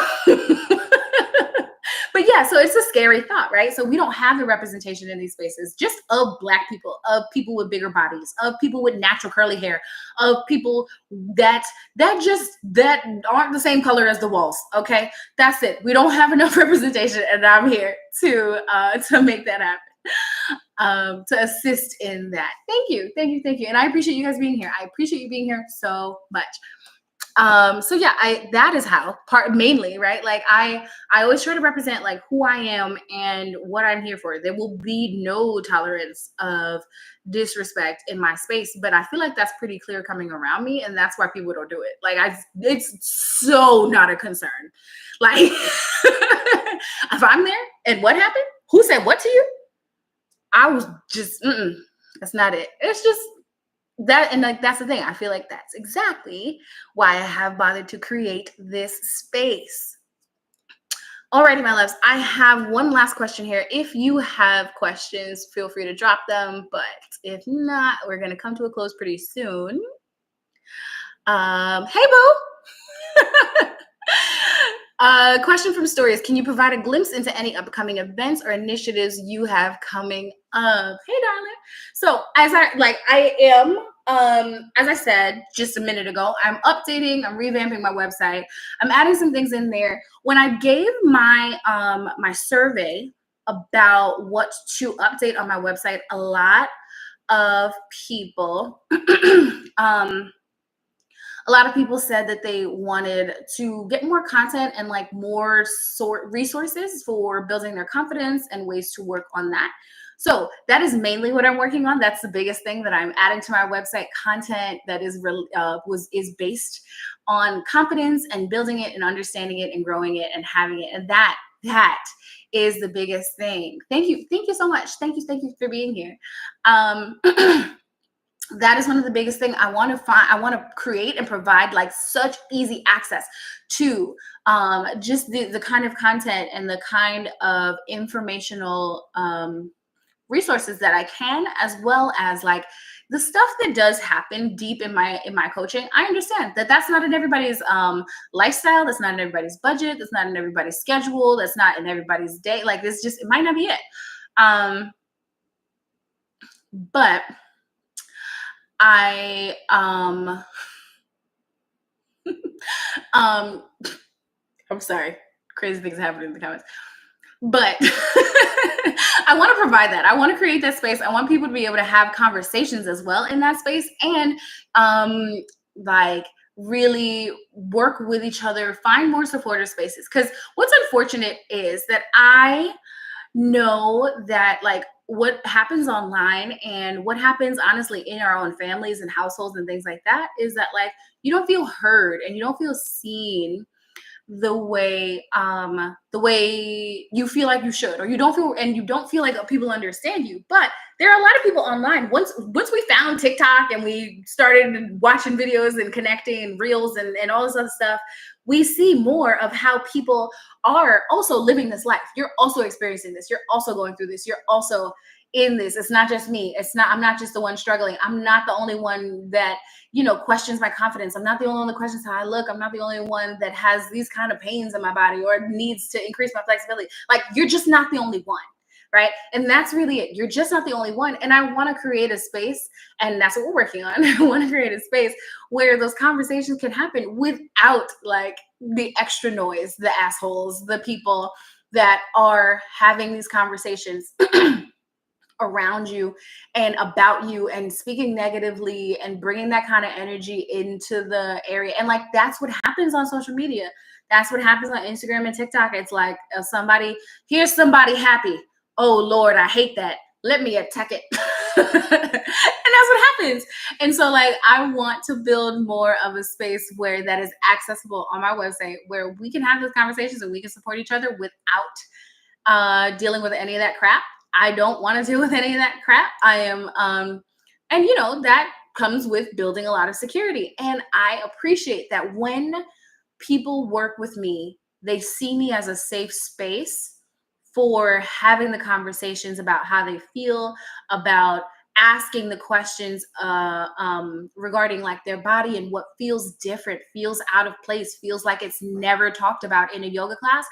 but yeah, so it's a scary thought, right? So we don't have the representation in these spaces, just of Black people, of people with bigger bodies, of people with natural curly hair, of people that aren't the same color as the walls. Okay, that's it. We don't have enough representation, and I'm here to make that happen. To assist in that. Thank you, thank you, thank you, and I appreciate you guys being here. I appreciate you being here so much. So yeah, I that is how part mainly, right? Like I always try to represent like who I am and what I'm here for. There will be no tolerance of disrespect in my space, but I feel like that's pretty clear coming around me, and that's why people don't do it. Like it's so not a concern. Like if I'm there and what happened, who said what to you, I was just that's not it. It's just that, and like that's the thing. I feel like that's exactly why I have bothered to create this space. Alrighty, my loves. I have one last question here. If you have questions, feel free to drop them. But if not, we're gonna come to a close pretty soon. Hey boo. Question from Stories. Can you provide a glimpse into any upcoming events or initiatives you have coming up? Hey, darling. So I am, as I said just a minute ago, I'm updating, I'm revamping my website. I'm adding some things in there. When I gave my my survey about what to update on my website, a lot of people a lot of people said that they wanted to get more content and like more resources for building their confidence and ways to work on that. So that is mainly what I'm working on. That's the biggest thing that I'm adding to my website, content that is is based on confidence and building it and understanding it and growing it and having it. And that is the biggest thing. Thank you so much. Thank you for being here. That is one of the biggest things I want to find. I want to create and provide like such easy access to just the kind of content and the kind of informational resources that I can, as well as like the stuff that does happen deep in my coaching. I understand that that's not in everybody's lifestyle, that's not in everybody's budget, that's not in everybody's schedule, that's not in everybody's day. Like this just, it might not be it. But I I'm sorry, crazy things happening in the comments. But I want to provide that. I want to create that space. I want people to be able to have conversations as well in that space, and like really work with each other, find more supportive spaces. Because what's unfortunate is that I know that like what happens online and what happens honestly in our own families and households and things like that is that like you don't feel heard and you don't feel seen the way you feel like you should, or you don't feel like people understand you. But there are a lot of people online. Once we found TikTok and we started watching videos and connecting and reels and all this other stuff, we see more of how people are also living this life. You're also experiencing this, you're also going through this, you're also in this. It's not just me. I'm not just the one struggling. I'm not the only one that, questions my confidence. I'm not the only one that questions how I look. I'm not the only one that has these kind of pains in my body or needs to increase my flexibility. Like, you're just not the only one, right? And that's really it. You're just not the only one. And I want to create a space, and that's what we're working on. I want to create a space where those conversations can happen without like the extra noise, the assholes, the people that are having these conversations around you and about you and speaking negatively and bringing that kind of energy into the area. And like, that's what happens on social media. That's what happens on Instagram and TikTok. It's like here's somebody happy. Oh Lord, I hate that. Let me attack it. And that's what happens. And so like, I want to build more of a space where that is accessible on my website, where we can have those conversations and we can support each other without dealing with any of that crap. I don't want to deal with any of that crap. I am, and that comes with building a lot of security. And I appreciate that when people work with me, they see me as a safe space for having the conversations about how they feel, about asking the questions regarding like their body and what feels different, feels out of place, feels like it's never talked about in a yoga class.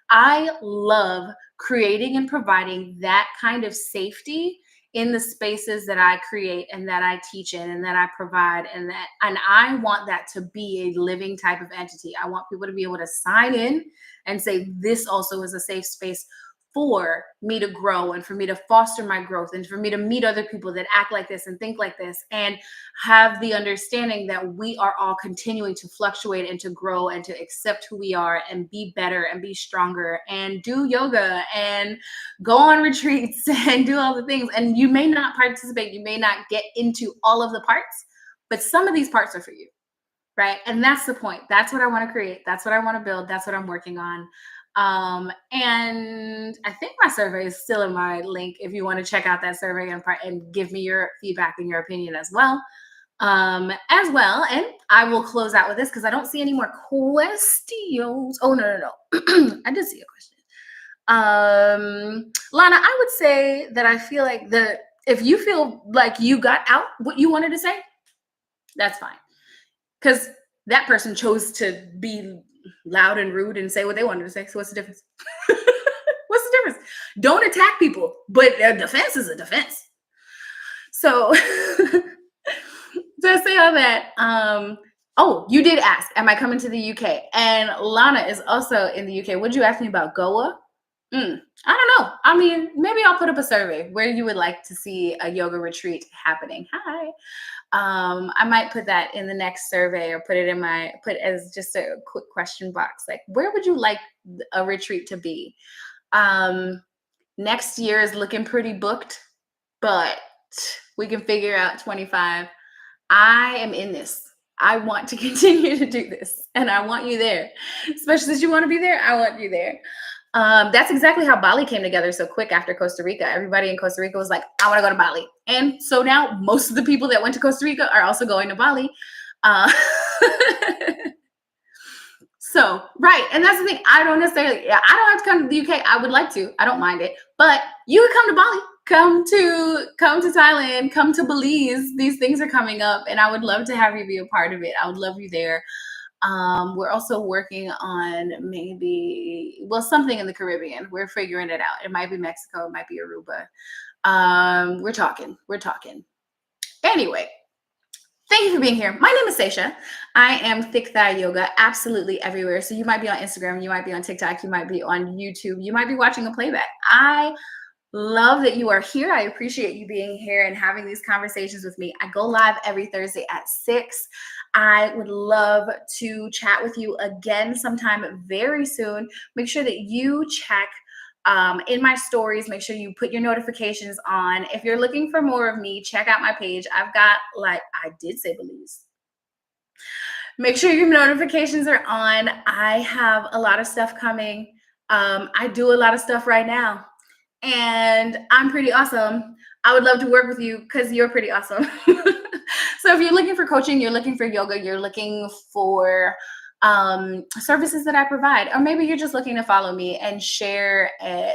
I love creating and providing that kind of safety in the spaces that I create and that I teach in and that I provide, and I want that to be a living type of entity. I want people to be able to sign in and say this also is a safe space for me to grow and for me to foster my growth and for me to meet other people that act like this and think like this and have the understanding that we are all continuing to fluctuate and to grow and to accept who we are and be better and be stronger and do yoga and go on retreats and do all the things. And you may not participate, you may not get into all of the parts, but some of these parts are for you, right? And that's the point. That's what I want to create. That's what I want to build. That's what I'm working on. And I think my survey is still in my link if you want to check out that survey and give me your feedback and your opinion as well. And I will close out with this because I don't see any more questions. Oh, no. I did see a question. Lana, I would say that I feel like if you feel like you got out what you wanted to say, that's fine. Because that person chose to be loud and rude and say what they wanted to say. So what's the difference? What's the difference? Don't attack people, but a defense is a defense. So to say all that, oh, you did ask, am I coming to the UK? And Lana is also in the UK. Would you ask me about Goa? I don't know. I mean, maybe I'll put up a survey where you would like to see a yoga retreat happening. Hi. I might put that in the next survey or put as just a quick question box. Like, where would you like a retreat to be? Next year is looking pretty booked, but we can figure out 25. I am in this. I want to continue to do this and I want you there, especially since you want to be there. I want you there. That's exactly how Bali came together so quick after Costa Rica. Everybody in Costa Rica was like, I want to go to Bali. And so now most of the people that went to Costa Rica are also going to Bali. So, right. And that's the thing. I don't have to come to the UK. I would like to. I don't mind it. But you could come to Bali. Come to Thailand. Come to Belize. These things are coming up. And I would love to have you be a part of it. I would love you there. We're also working on something in the Caribbean. We're figuring it out. It might be Mexico. It might be Aruba. We're talking. Anyway, thank you for being here. My name is Seisha. I am Thick Thigh Yoga absolutely everywhere. So you might be on Instagram. You might be on TikTok. You might be on YouTube. You might be watching a playback. I love that you are here. I appreciate you being here and having these conversations with me. I go live every Thursday at 6. I would love to chat with you again sometime very soon. Make sure that you check in my stories. Make sure you put your notifications on. If you're looking for more of me, check out my page. I've got, I did say Belize. Make sure your notifications are on. I have a lot of stuff coming. I do a lot of stuff right now. And I'm pretty awesome. I would love to work with you because you're pretty awesome. So if you're looking for coaching, you're looking for yoga, you're looking for services that I provide, or maybe you're just looking to follow me and share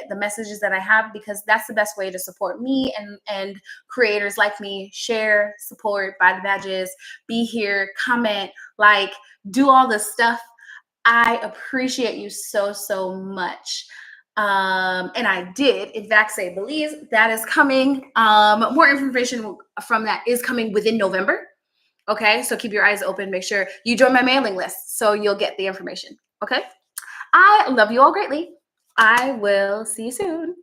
the messages that I have, because that's the best way to support me and creators like me. Share, support, buy the badges, be here, comment, do all this stuff. I appreciate you so, so much. And I did, in fact, say Belize. That is coming. More information from that is coming within November. Okay, so keep your eyes open. Make sure you join my mailing list so you'll get the information. Okay, I love you all greatly. I will see you soon.